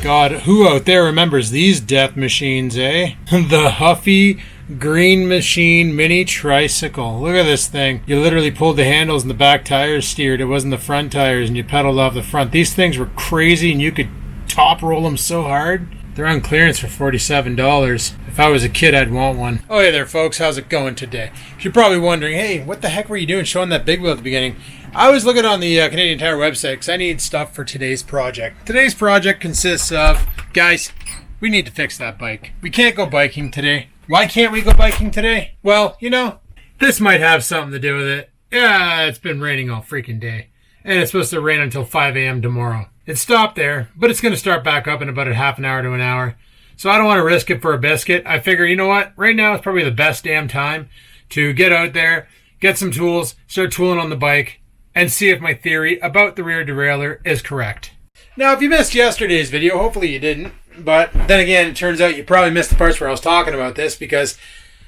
God, who out there remembers these death machines, eh? The Huffy Green Machine Mini Tricycle. Look at this thing. You literally pulled the handles and the back tires steered. It wasn't the front tires, and you pedaled off the front. These things were crazy, and you could top roll them so hard. They're on clearance for $47. If I was a kid, I'd want one. Oh, hey there, folks. How's it going today? You're probably wondering, hey, what the heck were you doing showing that big wheel at the beginning? I was looking on the Canadian Tire website because I need stuff for today's project. Today's project consists of, guys, we need to fix that bike. We can't go biking today. Why can't we go biking today? Well, you know, this might have something to do with it. Yeah, it's been raining all freaking day. And it's supposed to rain until 5 a.m. tomorrow. It stopped there, but it's going to start back up in about a half an hour to an hour. So I don't want to risk it for a biscuit. I figure, you know what? Right now is probably the best damn time to get out there, get some tools, start tooling on the bike, and see if my theory about the rear derailleur is correct. Now, if you missed yesterday's video, hopefully you didn't, but then again, it turns out you probably missed the parts where I was talking about this, because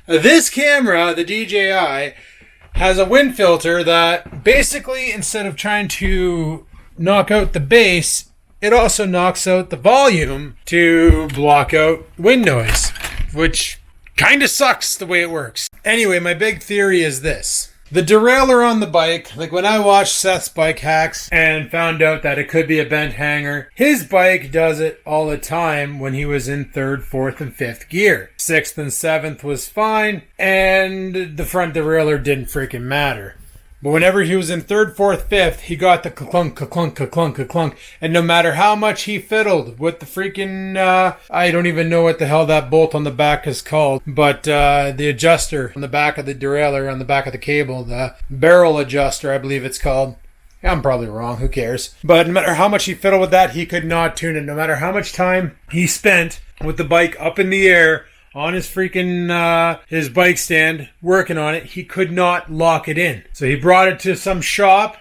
this camera, the DJI, has a wind filter that basically, instead of trying to knock out the bass, it also knocks out the volume to block out wind noise, which kind of sucks the way it works. Anyway, my big theory is this. The derailleur on the bike, like when I watched Seth's bike hacks and found out that it could be a bent hanger, his bike does it all the time when he was in 3rd, 4th, and 5th gear. 6th and 7th was fine, and the front derailleur didn't freaking matter. But whenever he was in 3rd, 4th, 5th, he got the ka-clunk, ka-clunk, ka-clunk, ka-clunk. And no matter how much he fiddled with the freaking, I don't even know what the hell that bolt on the back is called, but the adjuster on the back of the derailleur, on the back of the cable, the barrel adjuster, I believe it's called. I'm probably wrong, who cares? But no matter how much he fiddled with that, he could not tune it. No matter how much time he spent with the bike up in the air, on his freaking, his bike stand, working on it, he could not lock it in. So he brought it to some shop,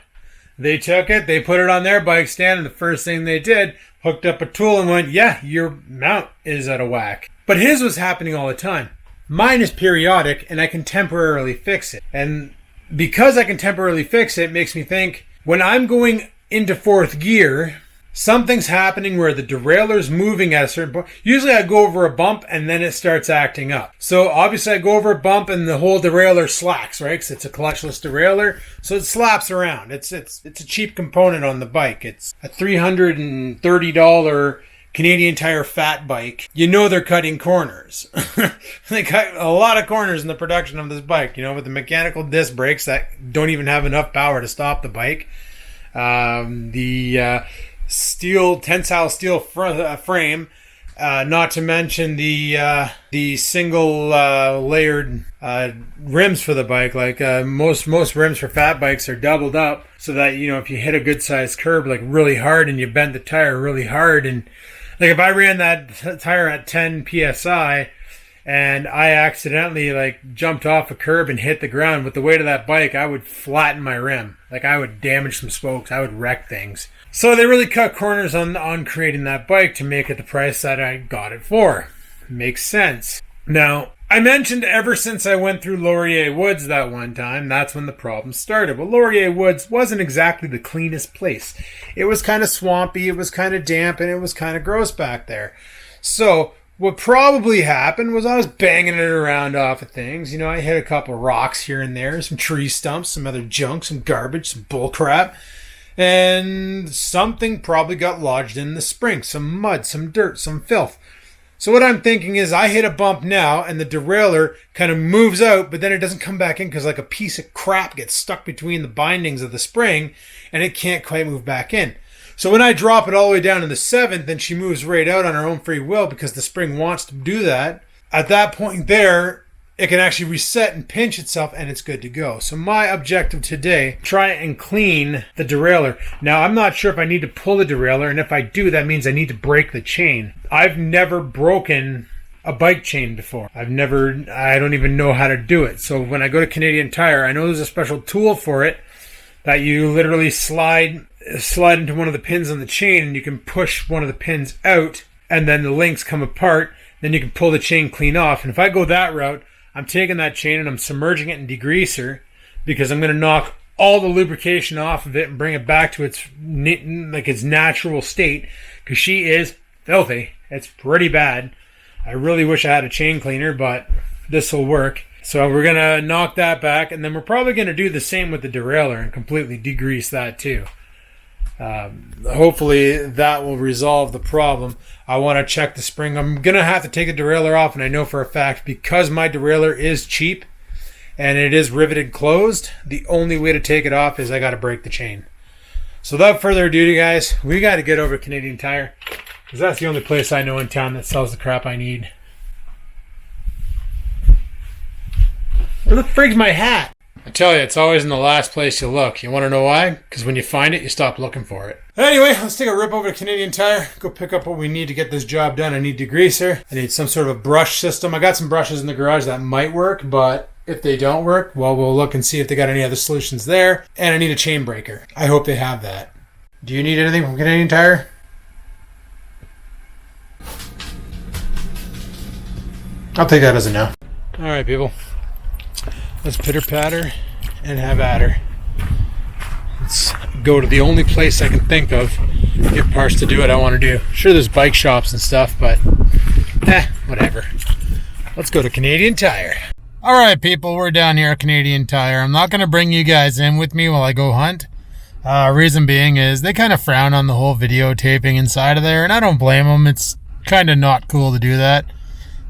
they took it, they put it on their bike stand, and the first thing they did, hooked up a tool and went, yeah, your mount is out of whack. But his was happening all the time. Mine is periodic, and I can temporarily fix it. And because I can temporarily fix it, it makes me think, when I'm going into 4th gear, something's happening where the derailleur's moving at a certain point. Usually I go over a bump and then it starts acting up. So obviously I go over a bump and the whole derailleur slacks, right? Because it's a clutchless derailleur. So it slaps around. It's a cheap component on the bike. It's a $330 Canadian Tire fat bike. You know they're cutting corners. They cut a lot of corners in the production of this bike, you know, with the mechanical disc brakes that don't even have enough power to stop the bike. Tensile steel frame, not to mention the single layered rims for the bike. Like most rims for fat bikes are doubled up so that, you know, if you hit a good sized curb like really hard and you bend the tire really hard, and like if I ran that tire at 10 psi and I accidentally like jumped off a curb and hit the ground, with the weight of that bike, I would flatten my rim. Like I would damage some spokes. I would wreck things. So they really cut corners on creating that bike to make it the price that I got it for. Makes sense. Now, I mentioned ever since I went through Laurier Woods that one time, that's when the problem started. Well, Laurier Woods wasn't exactly the cleanest place. It was kind of swampy, it was kind of damp, and it was kind of gross back there. So what probably happened was I was banging it around off of things. You know, I hit a couple rocks here and there, some tree stumps, some other junk, some garbage, some bull crap. And something probably got lodged in the spring. Some mud, some dirt, some filth. So what I'm thinking is I hit a bump now and the derailleur kind of moves out, but then it doesn't come back in because like a piece of crap gets stuck between the bindings of the spring and it can't quite move back in. So when I drop it all the way down to the 7th, then she moves right out on her own free will because the spring wants to do that. At that point there, it can actually reset and pinch itself and it's good to go. So my objective today, try and clean the derailleur. Now, I'm not sure if I need to pull the derailleur, and if I do, that means I need to break the chain. I've never broken a bike chain before. I don't even know how to do it. So when I go to Canadian Tire, I know there's a special tool for it that you literally slide slide into one of the pins on the chain, and you can push one of the pins out, and then the links come apart. Then you can pull the chain clean off. And if I go that route, I'm taking that chain and I'm submerging it in degreaser, because I'm going to knock all the lubrication off of it and bring it back to its natural state, because she is filthy. It's pretty bad. I really wish I had a chain cleaner, but this will work. So we're going to knock that back, and then we're probably going to do the same with the derailleur and completely degrease that too. Hopefully that will resolve the problem. I want to check the spring. I'm going to have to take the derailleur off, and I know for a fact, because my derailleur is cheap and it is riveted closed, the only way to take it off is I got to break the chain. So without further ado, guys, we got to get over to Canadian Tire, because that's the only place I know in town that sells the crap I need. Where the frig's my hat? I tell you, it's always in the last place you look. You want to know why? Because when you find it, you stop looking for it. Anyway, let's take a rip over to Canadian Tire. Go pick up what we need to get this job done. I need degreaser. I need some sort of a brush system. I got some brushes in the garage that might work, but if they don't work, well, we'll look and see if they got any other solutions there. And I need a chain breaker. I hope they have that. Do you need anything from Canadian Tire? I'll take that as a no. All right, people. Let's pitter-patter and have at her. Let's go to the only place I can think of, get parts to do what I want to do. Sure, there's bike shops and stuff, but whatever. Let's go to Canadian Tire. All right, people, we're down here at Canadian Tire. I'm not going to bring you guys in with me while I go hunt. Reason being is they kind of frown on the whole videotaping inside of there, and I don't blame them. It's kind of not cool to do that.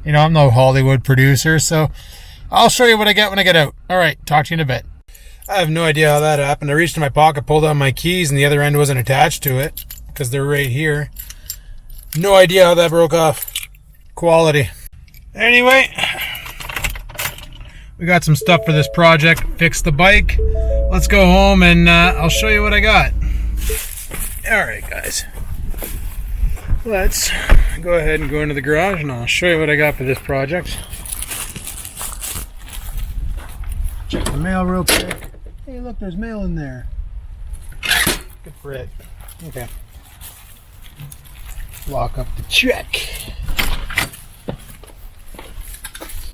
You know, I'm no Hollywood producer, so I'll show you what I get when I get out. All right, talk to you in a bit. I have no idea how that happened. I reached in my pocket, pulled out my keys, and the other end wasn't attached to it because they're right here. No idea how that broke off. Quality. Anyway, we got some stuff for this project. Fixed the bike. Let's go home and I'll show you what I got. All right, guys. Let's go ahead and go into the garage and I'll show you what I got for this project. Check the mail real quick. Hey, look, there's mail in there. Good for it. Okay. Lock up the check.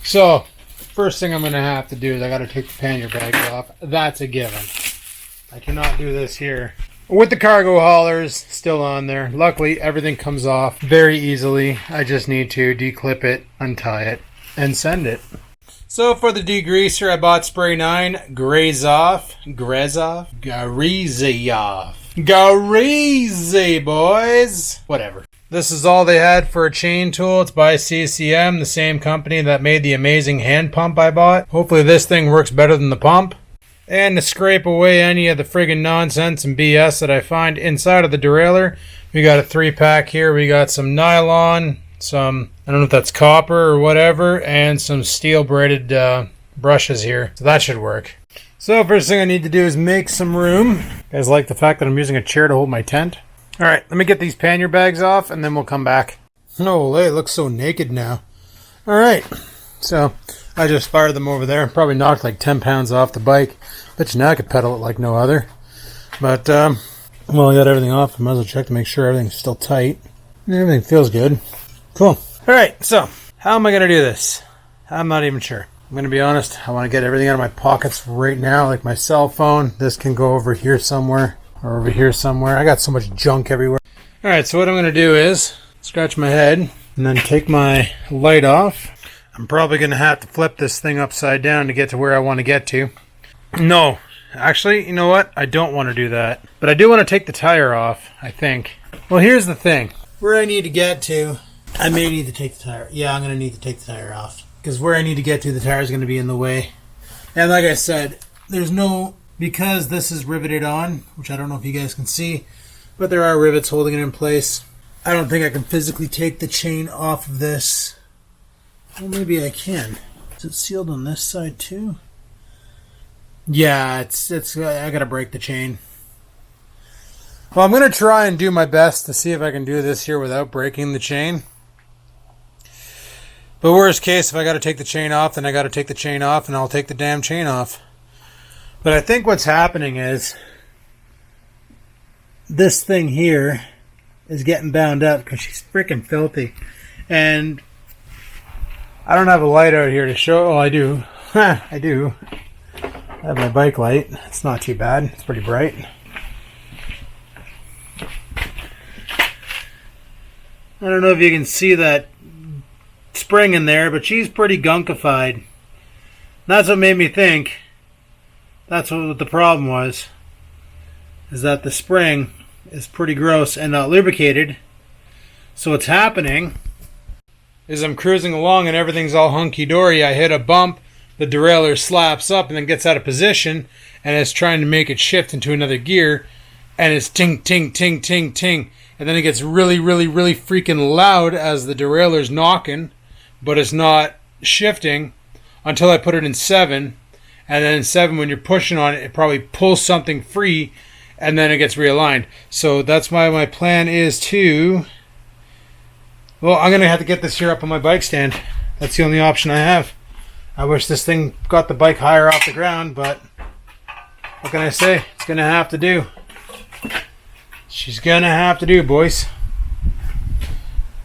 So, first thing I'm going to have to do is I got to take the pannier bags off. That's a given. I cannot do this here. With the cargo haulers still on there. Luckily, everything comes off very easily. I just need to declip it, untie it, and send it. So for the degreaser, I bought Spray 9, Graze Off, Gareezy, boys. Whatever. This is all they had for a chain tool. It's by CCM, the same company that made the amazing hand pump I bought. Hopefully this thing works better than the pump. And to scrape away any of the friggin' nonsense and BS that I find inside of the derailleur, we got a 3-pack here. We got some nylon, some, I don't know if that's copper or whatever, and some steel braided brushes here. So that should work. So first thing I need to do is make some room. You guys like the fact that I'm using a chair to hold my tent? All right, let me get these pannier bags off and then we'll come back. Oh, it looks so naked now. All right, so I just fired them over there. Probably knocked like 10 pounds off the bike. Bet you now I could pedal it like no other. But, well, I got everything off. I might as well check to make sure everything's still tight. Everything feels good. Cool. All right, so how am I going to do this? I'm not even sure. I'm going to be honest. I want to get everything out of my pockets right now, like my cell phone. This can go over here somewhere or over here somewhere. I got so much junk everywhere. All right, so what I'm going to do is scratch my head and then take my light off. I'm probably going to have to flip this thing upside down to get to where I want to get to. No, actually, you know what? I don't want to do that. But I do want to take the tire off, I think. Well, here's the thing. Where I need to get to, I may need to take the tire. Yeah, I'm going to need to take the tire off. Because where I need to get to, the tire is going to be in the way. And like I said, there's no, because this is riveted on, which I don't know if you guys can see, but there are rivets holding it in place. I don't think I can physically take the chain off of this. Well, maybe I can. Is it sealed on this side too? Yeah, it's. I gotta break the chain. Well, I'm gonna try and do my best to see if I can do this here without breaking the chain. But worst case, if I gotta take the chain off, then I gotta take the chain off, and I'll take the damn chain off. But I think what's happening is this thing here is getting bound up because she's freaking filthy. And I don't have a light out here to show. Oh, I do. I do. I have my bike light. It's not too bad. It's pretty bright. I don't know if you can see that spring in there, but she's pretty gunkified. That's what made me think that's what the problem was, is that the spring is pretty gross and not lubricated. So what's happening is I'm cruising along and everything's all hunky-dory. I hit a bump, the derailleur slaps up and then gets out of position, and it's trying to make it shift into another gear, and it's ting, ting, ting, ting, ting. And then it gets really, really, really freaking loud as the derailleur's knocking, but it's not shifting until I put it in 7. And then in 7, when you're pushing on it, it probably pulls something free, and then it gets realigned. So that's why my plan is to... Well, I'm going to have to get this here up on my bike stand. That's the only option I have. I wish this thing got the bike higher off the ground, but what can I say? It's going to have to do. She's going to have to do, boys.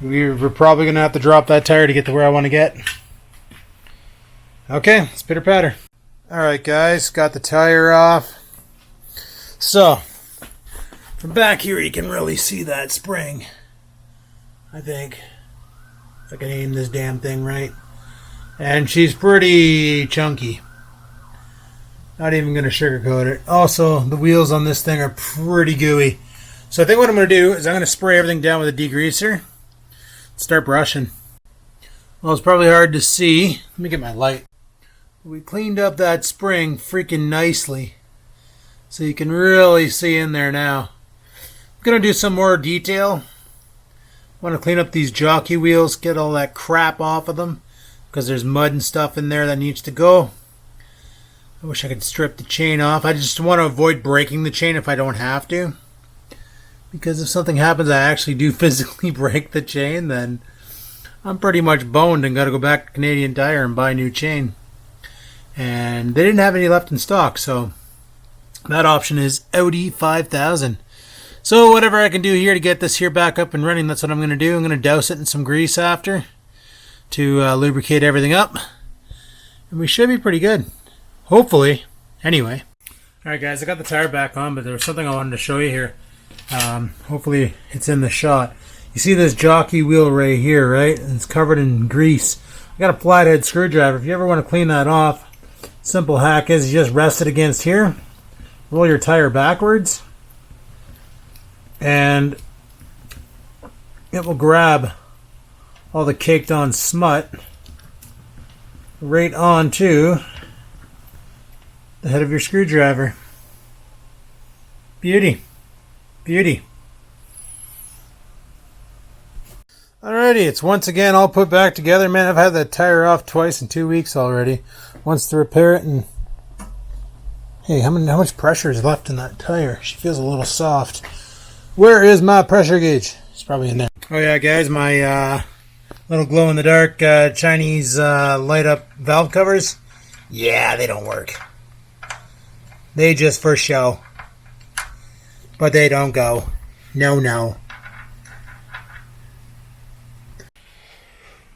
We're probably going to have to drop that tire to get to where I want to get. Okay, let's pitter patter. Alright guys, got the tire off. So, from back here you can really see that spring. I think. If I can aim this damn thing right. And she's pretty chunky. Not even going to sugarcoat it. Also, the wheels on this thing are pretty gooey. So I think what I'm going to do is I'm going to spray everything down with a degreaser. Start brushing. Well, it's probably hard to see. Let me get my light. We cleaned up that spring freaking nicely. So you can really see in there now. I'm going to do some more detail. I want to clean up these jockey wheels, get all that crap off of them, because there's mud and stuff in there that needs to go. I wish I could strip the chain off. I just want to avoid breaking the chain if I don't have to. Because if something happens, I actually do physically break the chain, then I'm pretty much boned and got to go back to Canadian Tire and buy a new chain. And they didn't have any left in stock, so that option is Audi 5000. So whatever I can do here to get this here back up and running, that's what I'm going to do. I'm going to douse it in some grease after to lubricate everything up. And we should be pretty good. Hopefully. Anyway. Alright guys, I got the tire back on, but there was something I wanted to show you here. Hopefully it's in the shot. You see this jockey wheel right here, right? And it's covered in grease. I got a flathead screwdriver. If you ever want to clean that off, simple hack is you just rest it against here, roll your tire backwards, and it will grab all the caked on smut right onto the head of your screwdriver. Beauty. Beauty. Alrighty, it's once again all put back together. Man, I've had that tire off twice in 2 weeks already. Once to repair it, and hey, how much pressure is left in that tire? She feels a little soft. Where is my pressure gauge? It's probably in there. Oh yeah, guys, my little glow-in-the-dark Chinese light-up valve covers. Yeah, they don't work. They just for show. But they don't go. No, no.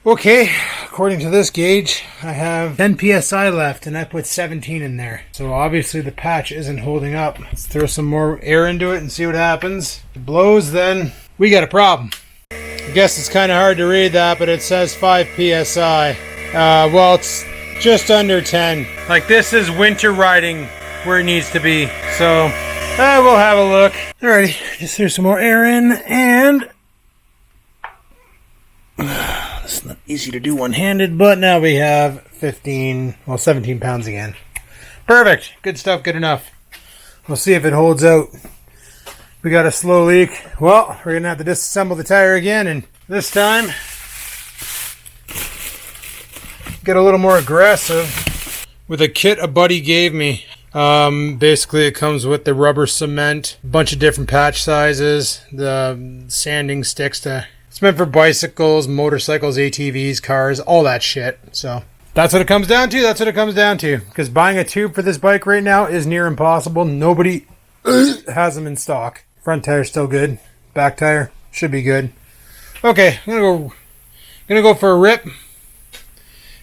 Okay, according to this gauge, I have 10 psi left, and I put 17 in there. So obviously the patch isn't holding up. Let's throw some more air into it and see what happens. If it blows, then we got a problem. I guess it's kind of hard to read that, but it says 5 psi. Well, it's just under 10. Like, this is winter riding where it needs to be. So, we'll have a look. Alrighty, just threw some more air in, and it's not easy to do one-handed, but now we have 17 pounds again. Perfect. Good stuff, good enough. We'll see if it holds out. We got a slow leak. Well, we're going to have to disassemble the tire again, and this time get a little more aggressive with a kit a buddy gave me. Basically it comes with the rubber cement, a bunch of different patch sizes, the sanding sticks to... It's meant for bicycles, motorcycles, ATVs, cars, all that shit. So that's what it comes down to. That's what it comes down to. Because buying a tube for this bike right now is near impossible. Nobody has them in stock. Front tire's still good. Back tire should be good. Okay, I'm gonna go for a rip,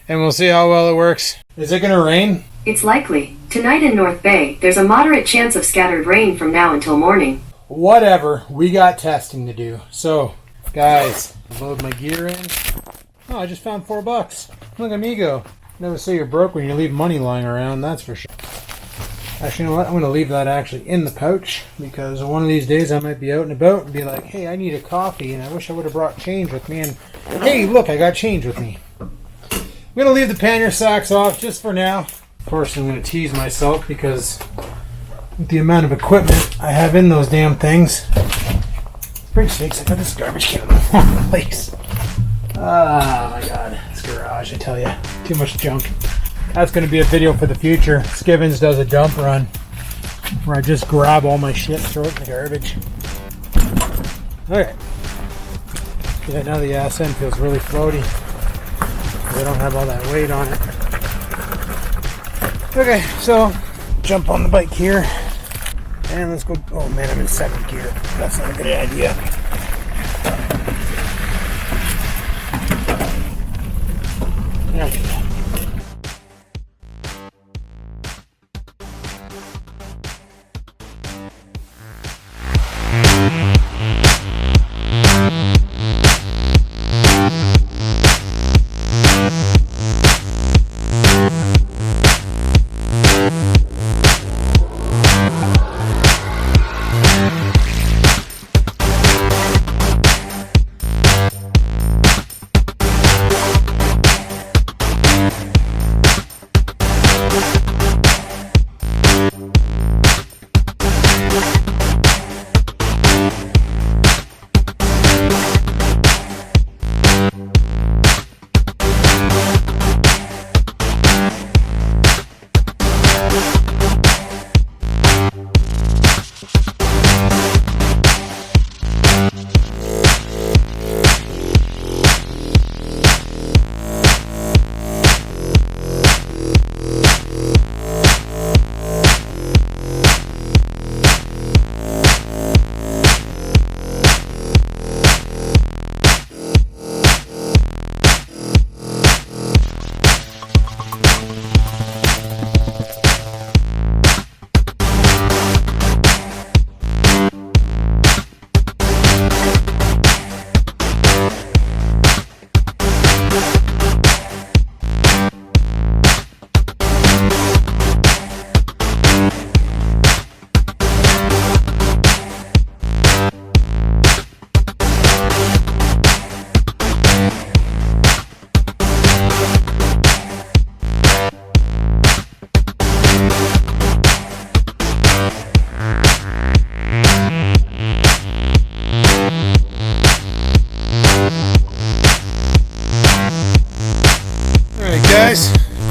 and we'll see how well it works. Is it gonna rain? It's likely. Tonight in North Bay, there's a moderate chance of scattered rain from now until morning. Whatever, we got testing to do. So, guys, load my gear in. Oh, I just found $4. Look at me go. Never say you're broke when you leave money lying around, that's for sure. Actually, you know what? I'm going to leave that actually in the pouch, because one of these days I might be out and about and be like, hey, I need a coffee, and I wish I would have brought change with me. And hey, look, I got change with me. I'm going to leave the pannier sacks off just for now. Of course, I'm going to tease myself because with the amount of equipment I have in those damn things. For sakes, I got this garbage can in the wrong place. Oh my god, this garage, I tell you, too much junk. That's going to be a video for the future. Skivinz does a dump run where I just grab all my shit and throw it in the garbage. Okay. Yeah, now the ass end feels really floaty. I don't have all that weight on it. Okay, so jump on the bike here. And let's go. Oh man, I'm in second gear. That's not a good idea. There we go.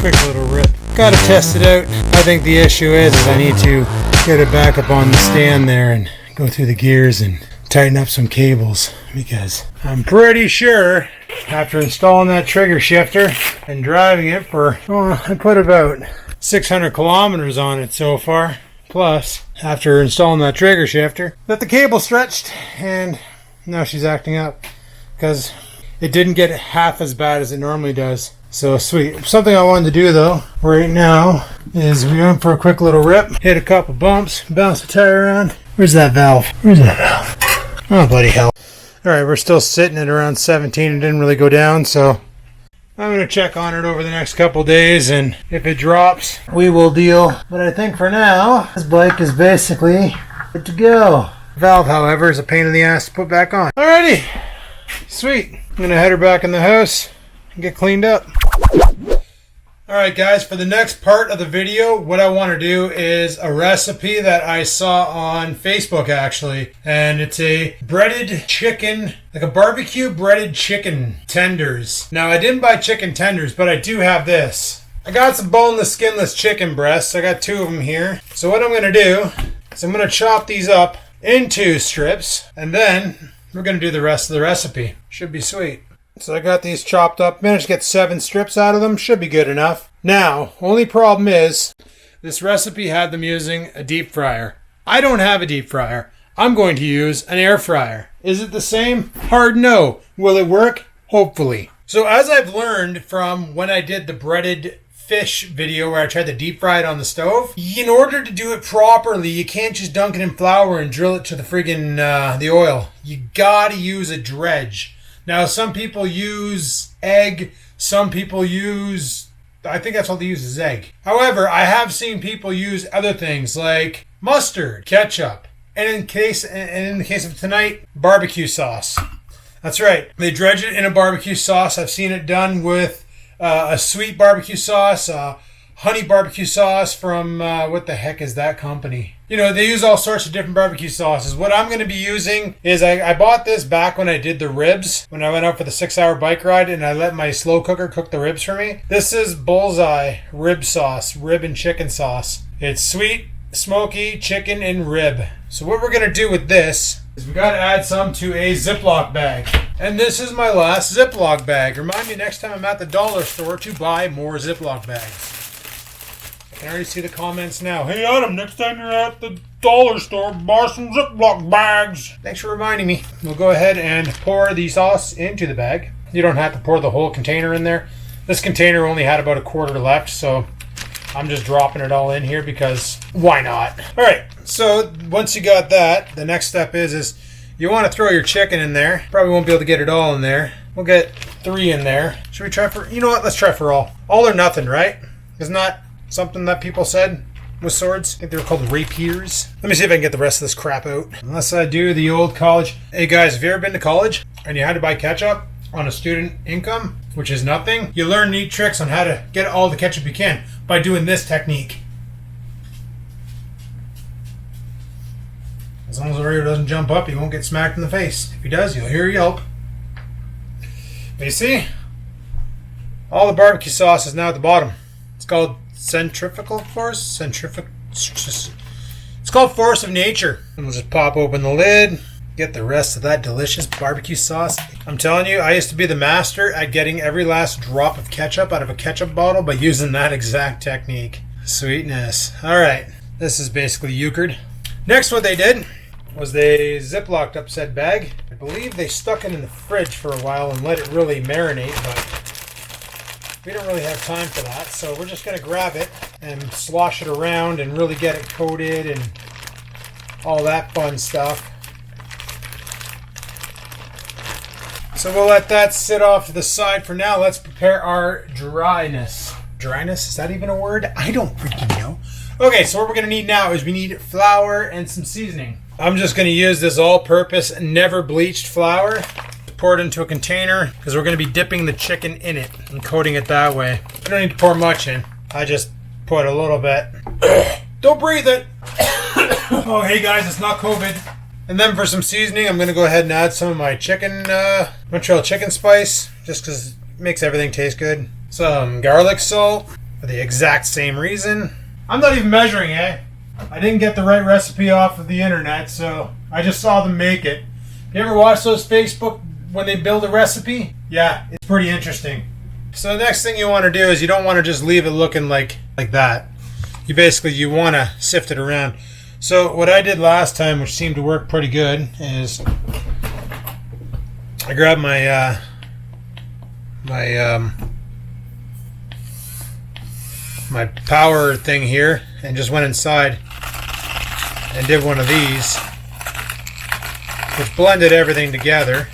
Quick little rip. Gotta test it out. I think the issue is I need to get it back up on the stand there and go through the gears and tighten up some cables, because I'm pretty sure after installing that trigger shifter and driving it for, I put about 600 kilometers on it so far, plus after installing that trigger shifter, that the cable stretched and now she's acting up because it didn't get half as bad as it normally does. So sweet. Something I wanted to do though right now is we went for a quick little rip, hit a couple bumps, bounce the tire around. Where's that valve? Where's that valve? Oh bloody hell. Alright, we're still sitting at around 17. It didn't really go down, so I'm going to check on it over the next couple days, and if it drops, we will deal. But I think for now, this bike is basically good to go. Valve, however, is a pain in the ass to put back on. Alrighty. Sweet. I'm going to head her back in the house and get cleaned up. Alright guys, for the next part of the video, what I want to do is a recipe that I saw on Facebook actually. And it's a breaded chicken, like a barbecue breaded chicken tenders. Now I didn't buy chicken tenders, but I do have this. I got some boneless, skinless chicken breasts. I got 2 of them here. So what I'm going to do is I'm going to chop these up into strips, and then we're going to do the rest of the recipe. Should be sweet. So I got these chopped up, managed to get 7 strips out of them, should be good enough. Now, only problem is, this recipe had them using a deep fryer. I don't have a deep fryer. I'm going to use an air fryer. Is it the same? Hard no. Will it work? Hopefully. So as I've learned from when I did the breaded fish video where I tried to deep fry it on the stove, in order to do it properly, you can't just dunk it in flour and drill it to the friggin' the oil. You gotta use a dredge. Now, some people use egg. Some people use, I think that's all they use is egg. However, I have seen people use other things like mustard, ketchup, and in the case of tonight, barbecue sauce. That's right. They dredge it in a barbecue sauce. I've seen it done with a sweet barbecue sauce, honey barbecue sauce from, what the heck is that company? You know, they use all sorts of different barbecue sauces. What I'm going to be using is, I bought this back when I did the ribs, when I went out for the 6-hour bike ride and I let my slow cooker cook the ribs for me. This is Bullseye rib sauce, rib and chicken sauce. It's sweet, smoky, chicken, and rib. So what we're going to do with this is we got to add some to a Ziploc bag. And this is my last Ziploc bag. Remind me next time I'm at the dollar store to buy more Ziploc bags. I can already see the comments now. Hey Adam, next time you're at the dollar store, buy some Ziploc bags. Thanks for reminding me. We'll go ahead and pour the sauce into the bag. You don't have to pour the whole container in there. This container only had about a quarter left, so I'm just dropping it all in here because why not? All right, so once you got that, the next step is you want to throw your chicken in there. Probably won't be able to get it all in there. We'll get 3 in there. Should we try for, you know what, let's try for all. All or nothing, right? Isn't that something that people said with swords? I think they were called rapiers. Let me see if I can get the rest of this crap out. Unless I do the old college. Hey guys, have you ever been to college and you had to buy ketchup on a student income, which is nothing? You learn neat tricks on how to get all the ketchup you can by doing this technique. As long as the Oreo doesn't jump up, he won't get smacked in the face. If he does, you'll hear a yelp. But you see, all the barbecue sauce is now at the bottom. It's called centrifugal force. It's called force of nature. And we'll just pop open the lid, get the rest of that delicious barbecue sauce. I'm telling you, I used to be the master at getting every last drop of ketchup out of a ketchup bottle by using that exact technique. Sweetness. All right, this is basically euchred. Next, what they did was they Ziplocked up said bag. I believe they stuck it in the fridge for a while and let it really marinate, but we don't really have time for that. So we're just going to grab it and slosh it around and really get it coated and all that fun stuff. So we'll let that sit off to the side for now. Let's prepare our dryness. Dryness? Is that even a word? I don't freaking know. Okay, so what we're going to need now is we need flour and some seasoning. I'm just going to use this all-purpose, never bleached flour. Pour it into a container because we're going to be dipping the chicken in it and coating it that way. I don't need to pour much in. I just put a little bit. Don't breathe it. Oh, hey guys, it's not COVID. And then for some seasoning, I'm going to go ahead and add some of my chicken, Montreal chicken spice, just because it makes everything taste good. Some garlic salt for the exact same reason. I'm not even measuring, eh? I didn't get the right recipe off of the internet, so I just saw them make it. You ever watch those Facebook when they build a recipe? Yeah, it's pretty interesting. So the next thing you want to do is you don't want to just leave it looking like that. You want to sift it around. So what I did last time, which seemed to work pretty good, is I grabbed my my power thing here and just went inside and did one of these, which blended everything together.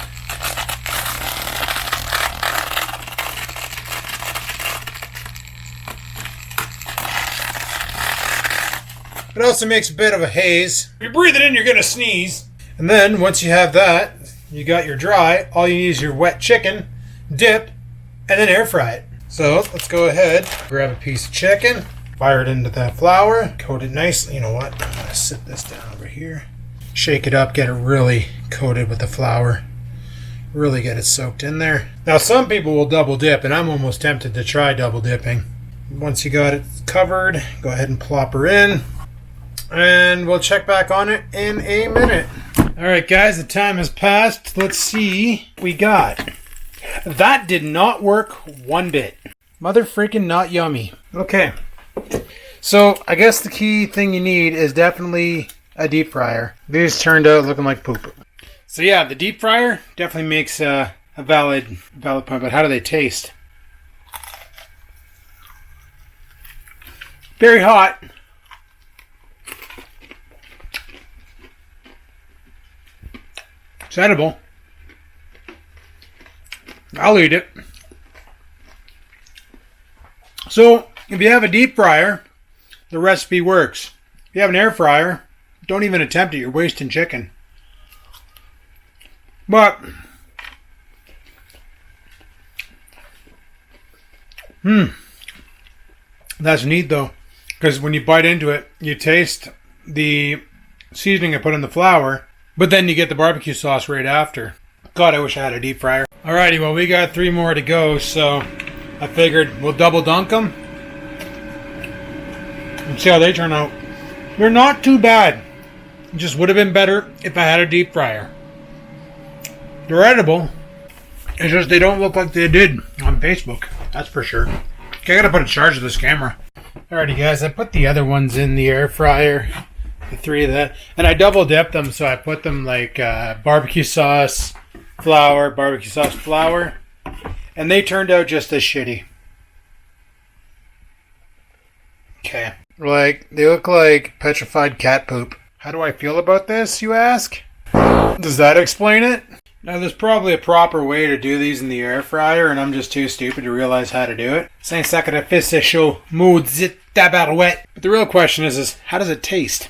It also makes a bit of a haze. If you breathe it in, you're going to sneeze. And then once you have that, you got your dry. All you need is your wet chicken, dip, and then air fry it. So let's go ahead, grab a piece of chicken, fire it into that flour, coat it nicely. You know what? I'm going to sit this down over here. Shake it up, get it really coated with the flour. Really get it soaked in there. Now some people will double dip, and I'm almost tempted to try double dipping. Once you got it covered, go ahead and plop her in. And we'll check back on it in a minute. Alright guys, the time has passed. Let's see what we got. That did not work one bit. Mother freaking not yummy. Okay. So I guess the key thing you need is definitely a deep fryer. These turned out looking like poop. So yeah, the deep fryer definitely makes a valid point, but how do they taste? Very hot. It's edible. I'll eat it. So, if you have a deep fryer, the recipe works. If you have an air fryer, don't even attempt it. You're wasting chicken. But, that's neat though. Because when you bite into it, you taste the seasoning I put in the flour, but then you get the barbecue sauce right after. God, I wish I had a deep fryer. Alrighty, well, we got 3 more to go, so I figured we'll double dunk them and see how they turn out. They're not too bad. It just would have been better if I had a deep fryer. They're edible. It's just they don't look like they did on Facebook. That's for sure. Okay, I gotta put a charge of this camera. Alrighty, guys, I put the other ones in the air fryer. The 3 of that. And I double dipped them, so I put them like barbecue sauce, flour, barbecue sauce, flour. And they turned out just as shitty. Okay. Like, they look like petrified cat poop. How do I feel about this, you ask? Does that explain it? Now, there's probably a proper way to do these in the air fryer, and I'm just too stupid to realize how to do it. Saint sacrificial mood zit that battle wet. But the real question is how does it taste?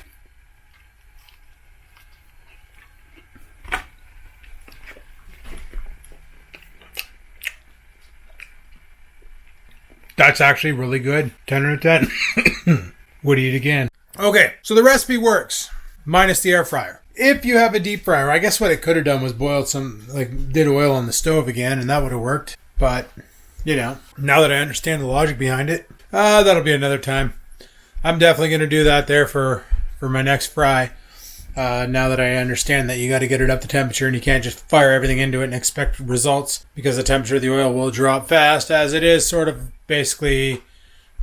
That's actually really good. 10 out of 10. Would eat again. Okay, so the recipe works. Minus the air fryer. If you have a deep fryer, I guess what I could have done was boiled did oil on the stove again, and that would have worked. But, now that I understand the logic behind it, that'll be another time. I'm definitely going to do that there for my next fry. Now that I understand that you got to get it up to temperature and you can't just fire everything into it and expect results because the temperature of the oil will drop fast, as it is sort of basically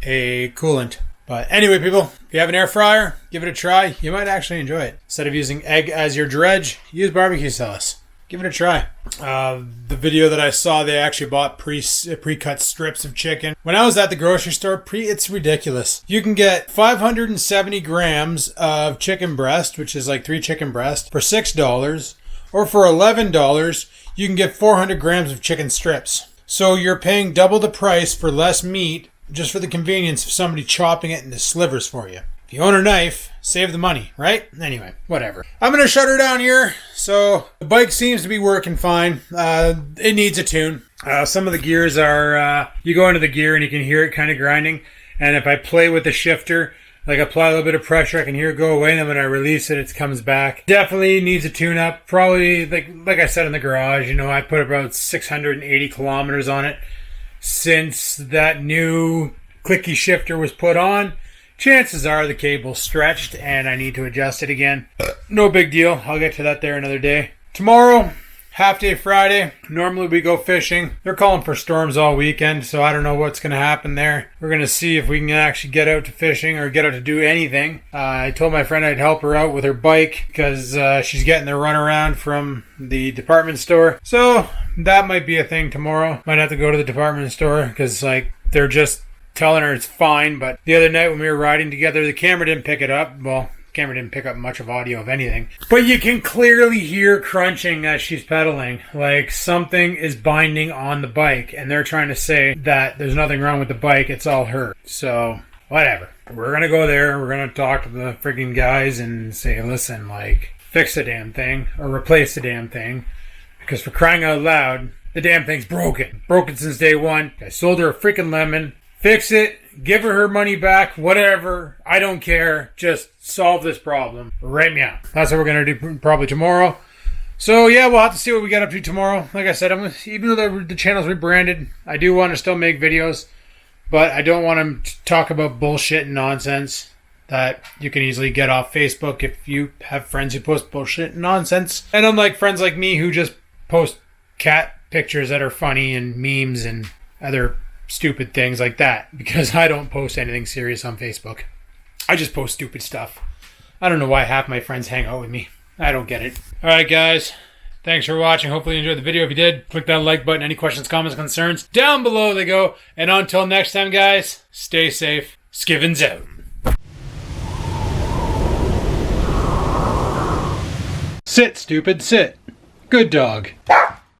a coolant. But anyway, people, if you have an air fryer, give it a try. You might actually enjoy it. Instead of using egg as your dredge, use barbecue sauce. Give it a try. The video that I saw, they actually bought pre-cut strips of chicken. When I was at the grocery store, it's ridiculous. You can get 570 grams of chicken breast, which is like 3 chicken breasts, for $6. Or for $11, you can get 400 grams of chicken strips. So you're paying double the price for less meat just for the convenience of somebody chopping it into slivers for you. If you own a knife, save the money, right? Anyway, whatever. I'm going to shut her down here. So the bike seems to be working fine. It needs a tune. Some of the gears are, you go into the gear and you can hear it kind of grinding. And if I play with the shifter, like apply a little bit of pressure, I can hear it go away. And then when I release it, it comes back. Definitely needs a tune up. Probably, like I said in the garage, I put about 680 kilometers on it. Since that new clicky shifter was put on, chances are the cable's stretched and I need to adjust it again. No big deal. I'll get to that there another day. Tomorrow, half day Friday. Normally we go fishing. They're calling for storms all weekend, so I don't know what's going to happen there. We're going to see if we can actually get out to fishing or get out to do anything. I told my friend I'd help her out with her bike because she's getting the runaround from the department store. So that might be a thing tomorrow. Might have to go to the department store because they're just telling her it's fine. But the other night when we were riding together, the camera didn't pick it up. Well, camera didn't pick up much of audio of anything, but you can clearly hear crunching as she's pedaling, like something is binding on the bike, and they're trying to say that there's nothing wrong with the bike, it's all her. So whatever, we're gonna go there, we're gonna talk to the freaking guys and say, listen, fix the damn thing or replace the damn thing, because for crying out loud, the damn thing's broken since day one. I sold her a freaking lemon. Fix it, give her money back, whatever. I don't care. Just solve this problem. Right now. That's what we're going to do probably tomorrow. So, yeah, we'll have to see what we get up to tomorrow. Like I said, even though the channel's rebranded, I do want to still make videos. But I don't want to talk about bullshit and nonsense that you can easily get off Facebook if you have friends who post bullshit and nonsense. And unlike friends like me who just post cat pictures that are funny and memes and other stupid things like that, because I don't post anything serious on Facebook. I just post stupid stuff. I don't know why half my friends hang out with me. I don't get it. Alright guys, thanks for watching. Hopefully you enjoyed the video. If you did, click that like button. Any questions, comments, concerns, down below they go. And until next time guys, stay safe. Skivinz out. Sit, stupid, sit. Good dog.